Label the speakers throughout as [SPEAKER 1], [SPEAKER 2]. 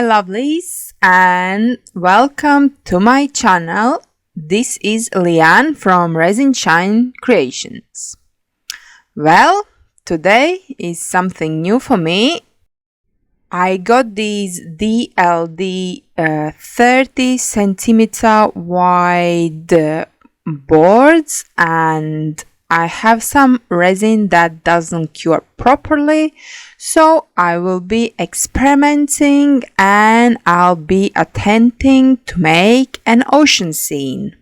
[SPEAKER 1] my lovelies, and welcome to my channel. This is Liane from Resin Shine Creations. Well, today is something new for me. I got these DLD 30 centimeter wide boards, and I have some resin that doesn't cure properly, so I will be experimenting and I'll be attempting to make an ocean scene.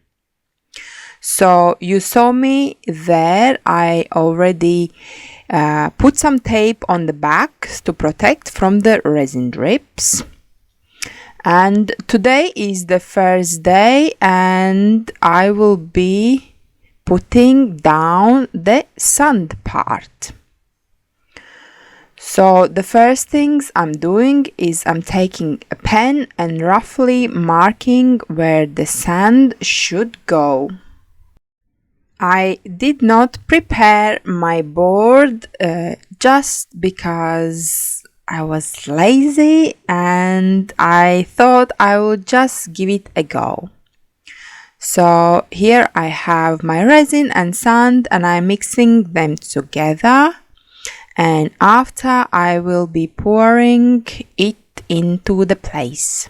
[SPEAKER 1] So you saw me there. I already put some tape on the back to protect from the resin drips. And today is the first day and I will be putting down the sand part. So the first things I'm doing is I'm taking a pen and roughly marking where the sand should go. I did not prepare my board just because I was lazy and I thought I would just give it a go. So here I have my resin and sand and I'm mixing them together, and after I will be pouring it into the place.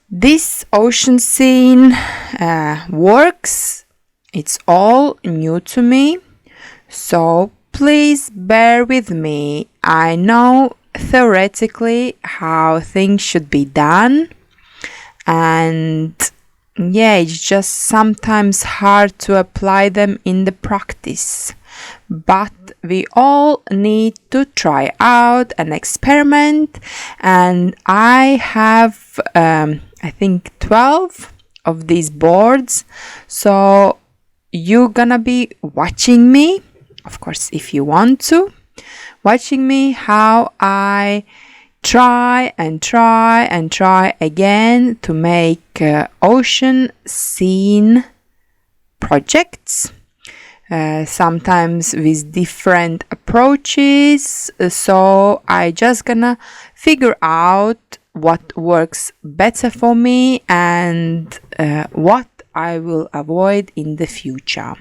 [SPEAKER 1] This ocean scene works. It's all new to me, so please bear with me. I know theoretically how things should be done, and yeah, it's just sometimes hard to apply them in the practice. But we all need to try out and experiment, and I have I think 12 of these boards, so you're gonna be watching me, of course if you want to, watching me how I try again to make ocean scene projects, sometimes with different approaches. So I just gonna figure out what works better for me and what I will avoid in the future.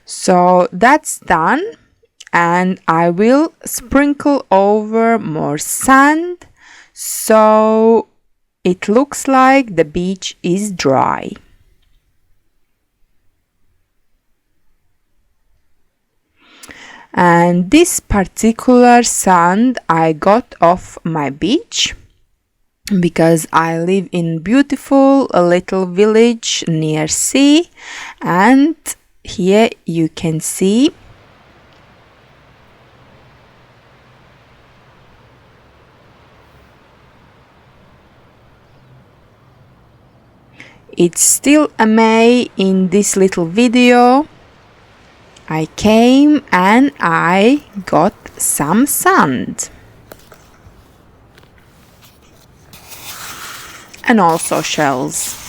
[SPEAKER 1] So that's done, and I will sprinkle over more sand so it looks like the beach is dry. And this particular sand I got off my beach because I live in beautiful little village near sea, and here you can see it's still a May in this little video. I came and I got some sand and also shells.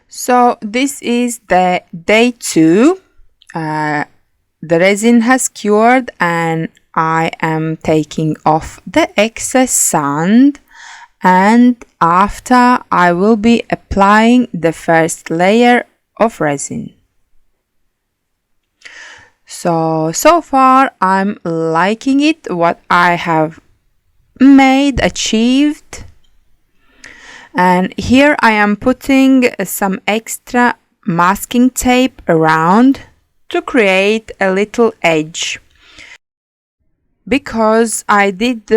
[SPEAKER 1] So this is the day 2. The resin has cured and I am taking off the excess sand, and after I will be applying the first layer of resin. So far I'm liking it, what I have achieved. And here I am putting some extra masking tape around to create a little edge, because I did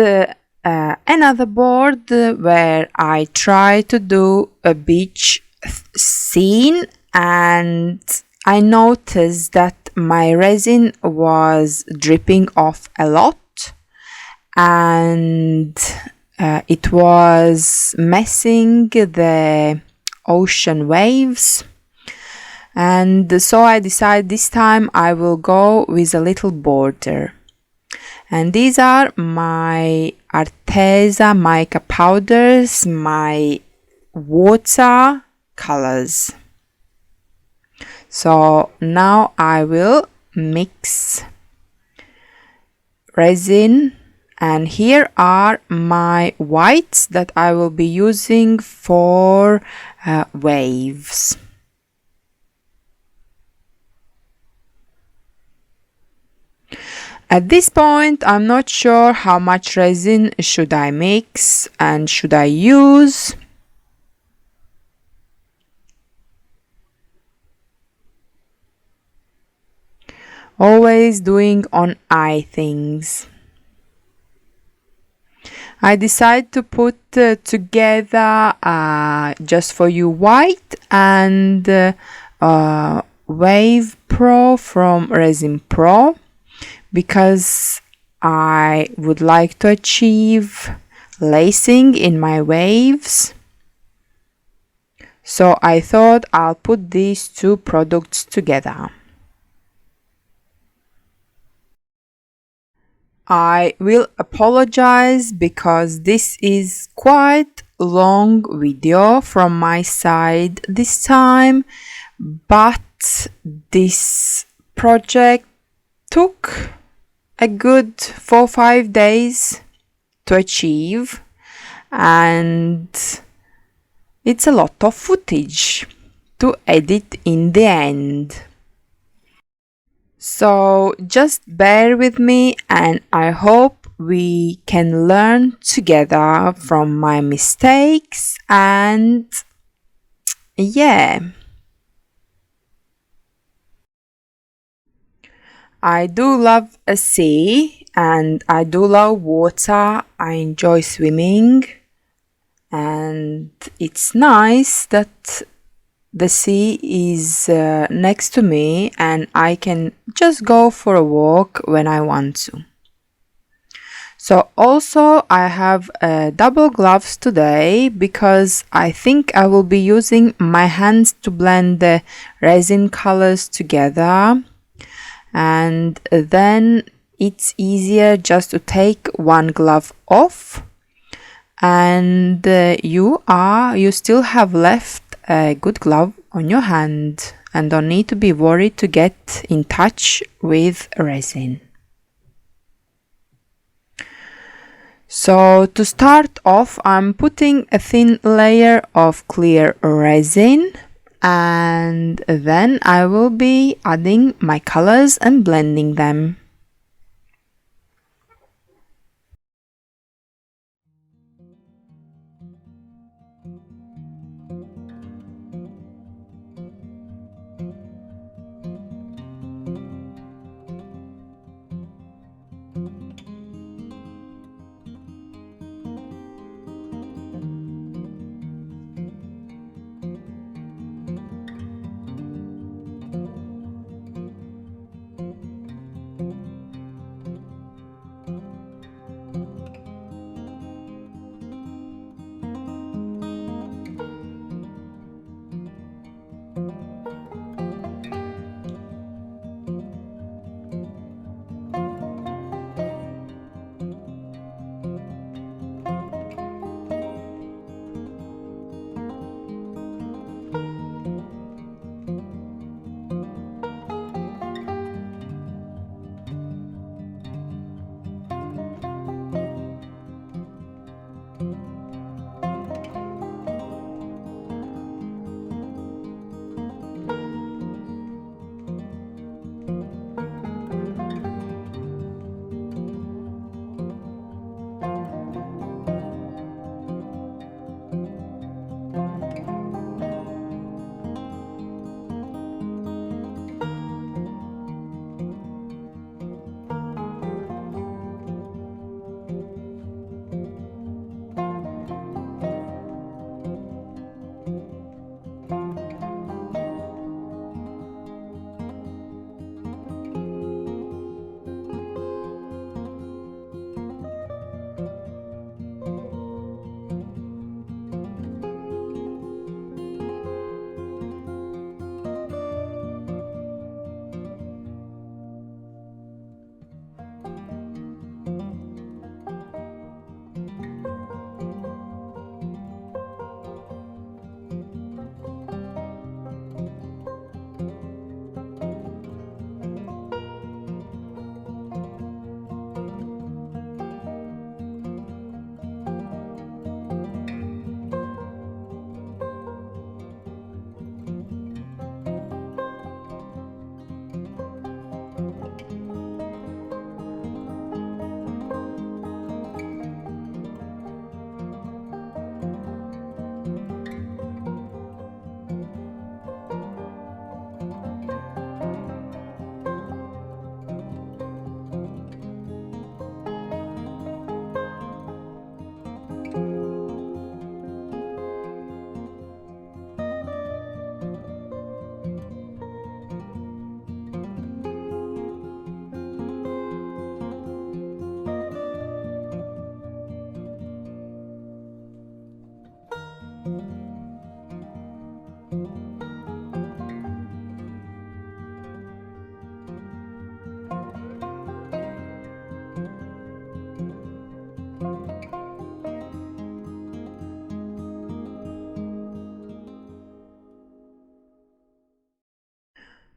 [SPEAKER 1] another board where I tried to do a beach scene and I noticed that my resin was dripping off a lot, and it was messing the ocean waves. And so I decided this time I will go with a little border. And these are my Arteza mica powders, my water colors. So now I will mix resin, and here are my whites that I will be using for waves. At this point, I'm not sure how much resin should I mix and should I use. Always doing on eye things. I decided to put together just for you white and Wave Pro from Resin Pro, because I would like to achieve lacing in my waves. So I thought I'll put these two products together. I will apologize because this is quite long video from my side this time, but this project took a good 4-5 days to achieve, and it's a lot of footage to edit in the end. So just bear with me, and I hope we can learn together from my mistakes. And yeah, I do love a sea and I do love water. I enjoy swimming, and it's nice that the sea is next to me and I can just go for a walk when I want to. So also I have double gloves today because I think I will be using my hands to blend the resin colors together, and then it's easier just to take one glove off, and you still have left a good glove on your hand and don't need to be worried to get in touch with resin. So to start off, I'm putting a thin layer of clear resin, and then I will be adding my colors and blending them.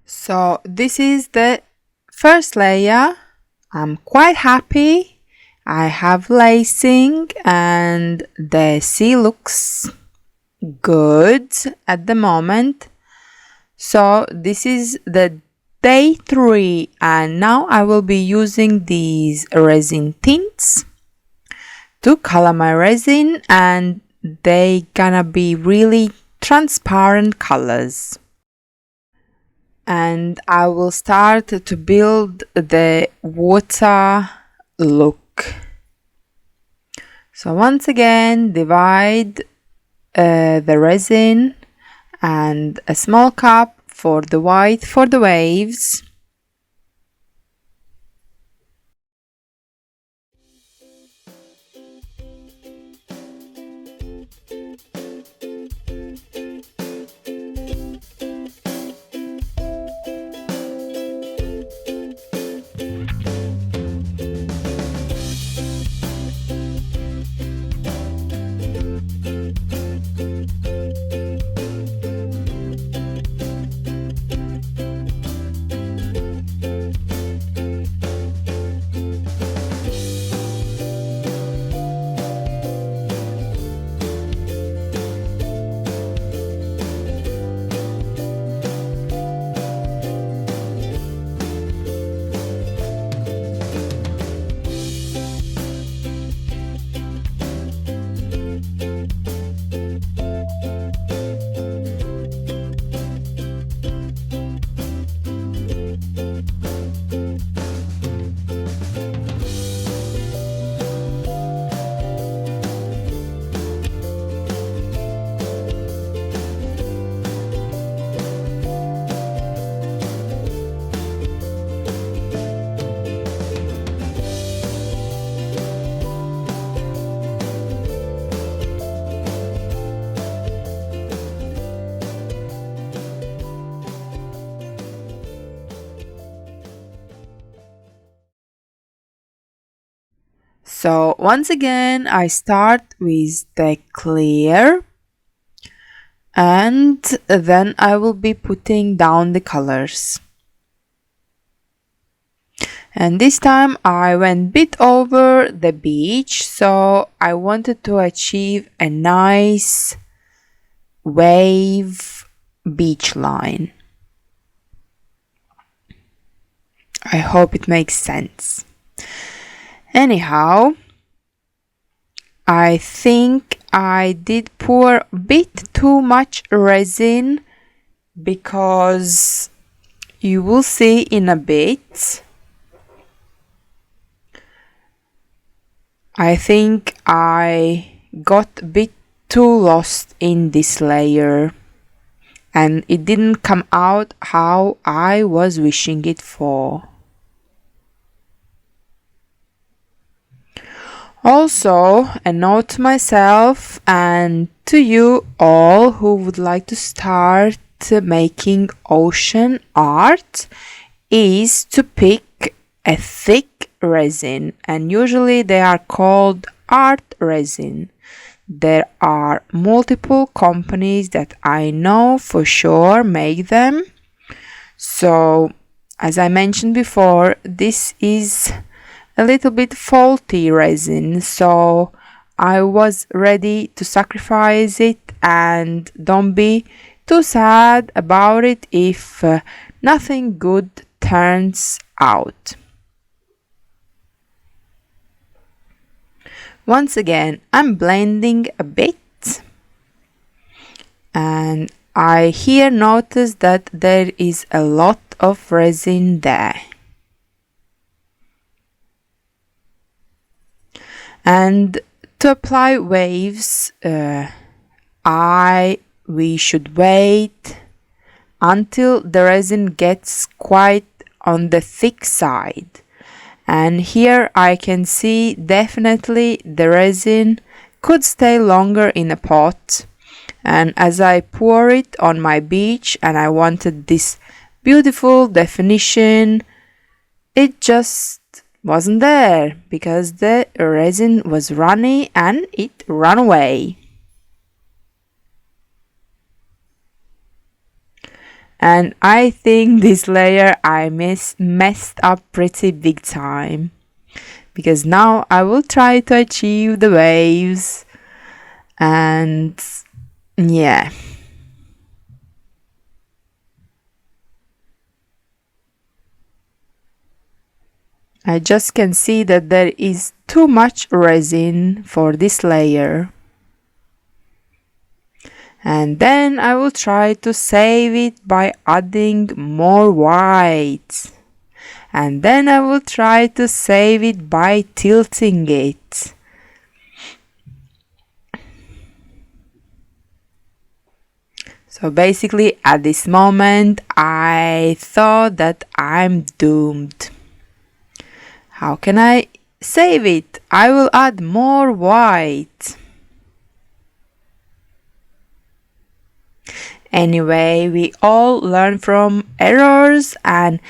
[SPEAKER 1] So this is the first layer. I'm quite happy. I have lacing and the sea looks good at the moment. So this is the day 3 and now I will be using these resin tints to color my resin, and they gonna be really transparent colors. And I will start to build the water look. So once again, divide the resin and a small cup for the white for the waves. So once again, I start with the clear and then I will be putting down the colors. And this time I went bit over the beach, so I wanted to achieve a nice wave beach line. I hope it makes sense. Anyhow, I think I did pour a bit too much resin because you will see in a bit. I think I got a bit too lost in this layer and it didn't come out how I was wishing it for. Also, a note to myself and to you all who would like to start making ocean art is to pick a thick resin, and usually they are called art resin. There are multiple companies that I know for sure make them. So, as I mentioned before, this is a little bit faulty resin, so I was ready to sacrifice it, and don't be too sad about it if nothing good turns out. Once again, I'm blending a bit, and I here notice that there is a lot of resin there. And to apply waves, we should wait until the resin gets quite on the thick side. And here I can see definitely the resin could stay longer in a pot. And as I pour it on my beach and I wanted this beautiful definition, it just wasn't there because the resin was runny and it ran away. And I think this layer I messed up pretty big time, because now I will try to achieve the waves. And yeah, I just can see that there is too much resin for this layer. And then I will try to save it by adding more white. And then I will try to save it by tilting it. So basically at this moment I thought that I'm doomed. How can I save it? I will add more white. Anyway, we all learn from errors, and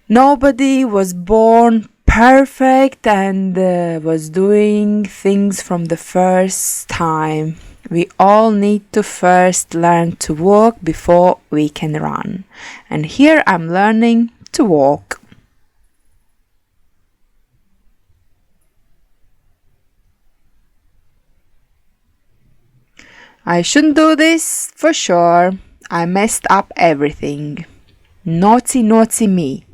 [SPEAKER 1] nobody was born perfect and was doing things from the first time. We all need to first learn to walk before we can run. And here I'm learning to walk. I shouldn't do this for sure. I messed up everything. Naughty, naughty me.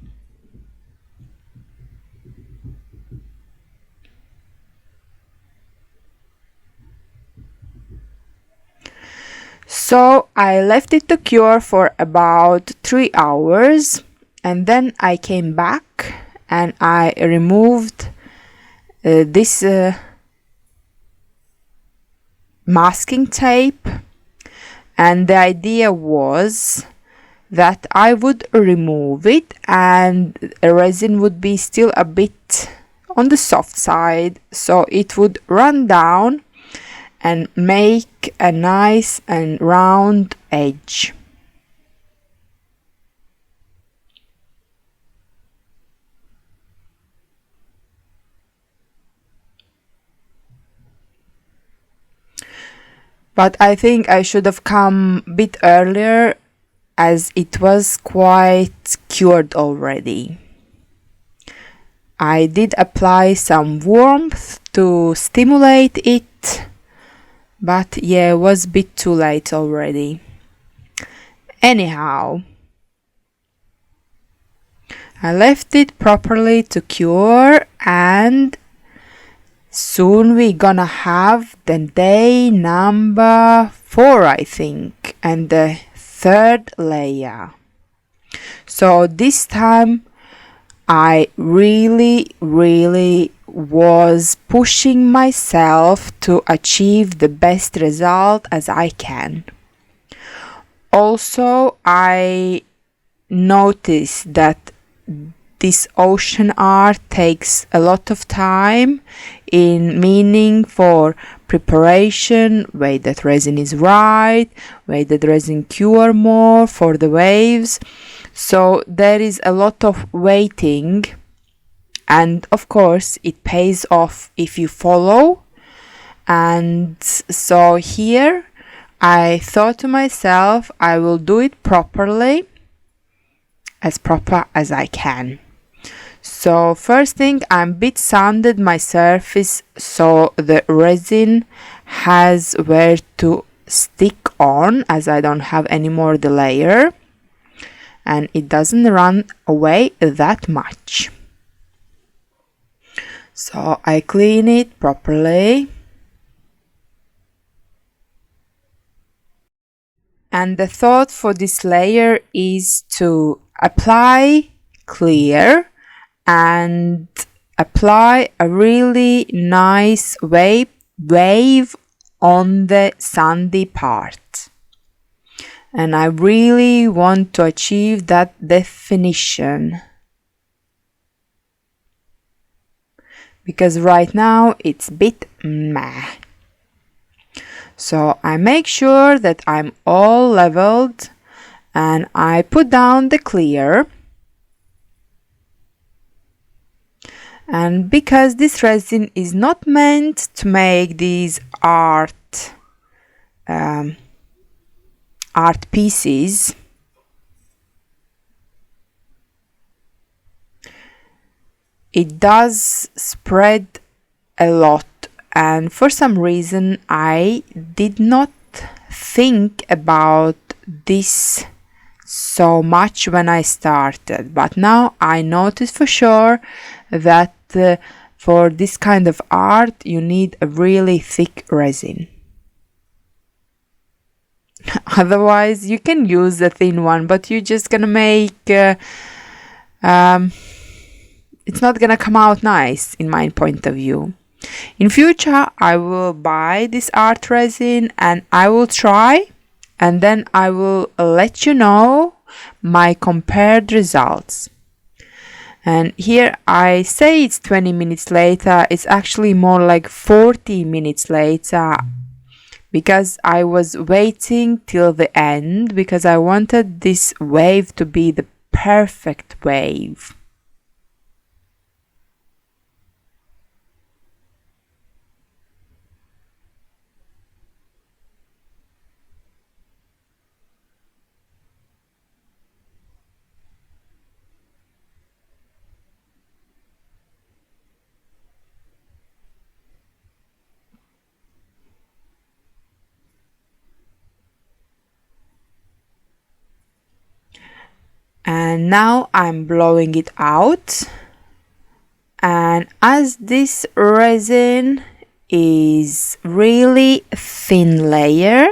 [SPEAKER 1] So I left it to cure for about 3 hours, and then I came back and I removed this masking tape, and the idea was that I would remove it and the resin would be still a bit on the soft side, so it would run down and make a nice and round edge. But I think I should have come a bit earlier, as it was quite cured already. I did apply some warmth to stimulate it, but yeah, it was a bit too late already. Anyhow, I left it properly to cure, and soon we're gonna have the day number 4, I think, and the 3rd layer. So this time I really was pushing myself to achieve the best result as I can. Also, I noticed that this ocean art takes a lot of time, in meaning for preparation, wait that resin is right, wait that resin cure more for the waves. So there is a lot of waiting, and of course it pays off if you follow. And so here I thought to myself, I will do it properly, as proper as I can. So first thing, I bit sanded my surface so the resin has where to stick on, as I don't have any more the layer and it doesn't run away that much. So I clean it properly. And the thought for this layer is to apply clear and apply a really nice wave on the sandy part. And I really want to achieve that definition, because right now it's a bit meh. So I make sure that I'm all leveled and I put down the clear. And because this resin is not meant to make these art pieces, it does spread a lot, and for some reason I did not think about this so much when I started, but now I notice for sure that for this kind of art you need a really thick resin. Otherwise you can use a thin one, but you're just gonna make it's not gonna come out nice in my point of view. In future I will buy this art resin and I will try, and then I will let you know my compared results. And here I say it's 20 minutes later, it's actually more like 40 minutes later, because I was waiting till the end because I wanted this wave to be the perfect wave. And now I'm blowing it out, and as this resin is really thin layer,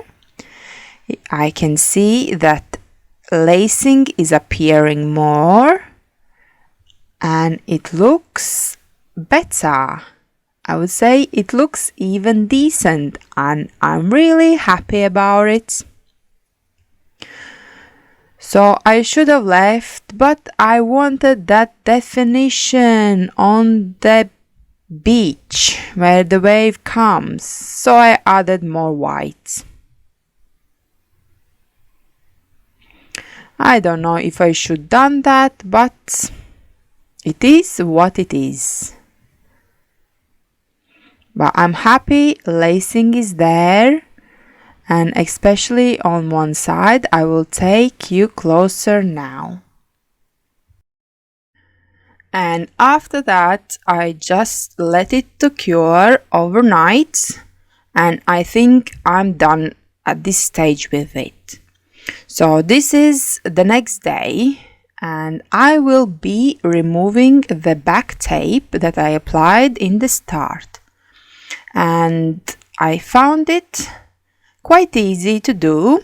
[SPEAKER 1] I can see that lacing is appearing more and it looks better. I would say it looks even decent, and I'm really happy about it. So I should have left, but I wanted that definition on the beach where the wave comes, so I added more white. I don't know if I should done that, but it is what it is. But I'm happy lacing is there. And especially on one side, I will take you closer now. And after that, I just let it to cure overnight, and I think I'm done at this stage with it. So this is the next day, and I will be removing the back tape that I applied in the start. And I found it quite easy to do.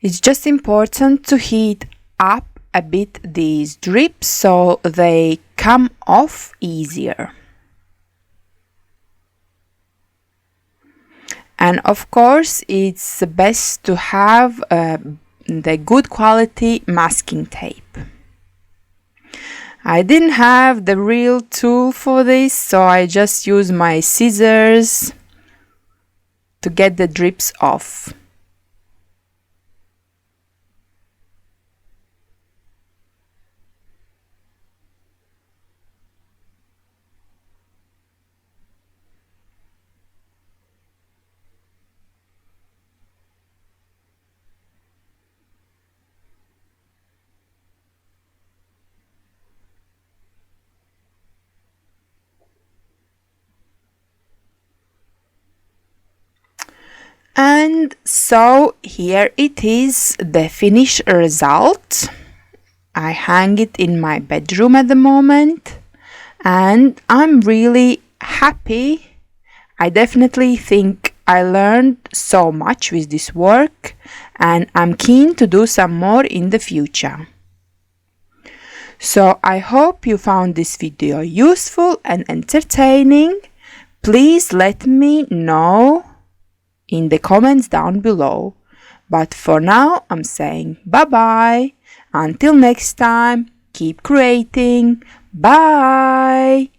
[SPEAKER 1] It's just important to heat up a bit these drips so they come off easier. And of course it's best to have the good quality masking tape. I didn't have the real tool for this, so I just used my scissors to get the drips off. And so here it is, the finished result. I hang it in my bedroom at the moment, and I'm really happy. I definitely think I learned so much with this work, and I'm keen to do some more in the future. So I hope you found this video useful and entertaining. Please let me know in the comments down below. But for now, I'm saying bye-bye. Until next time, keep creating. Bye!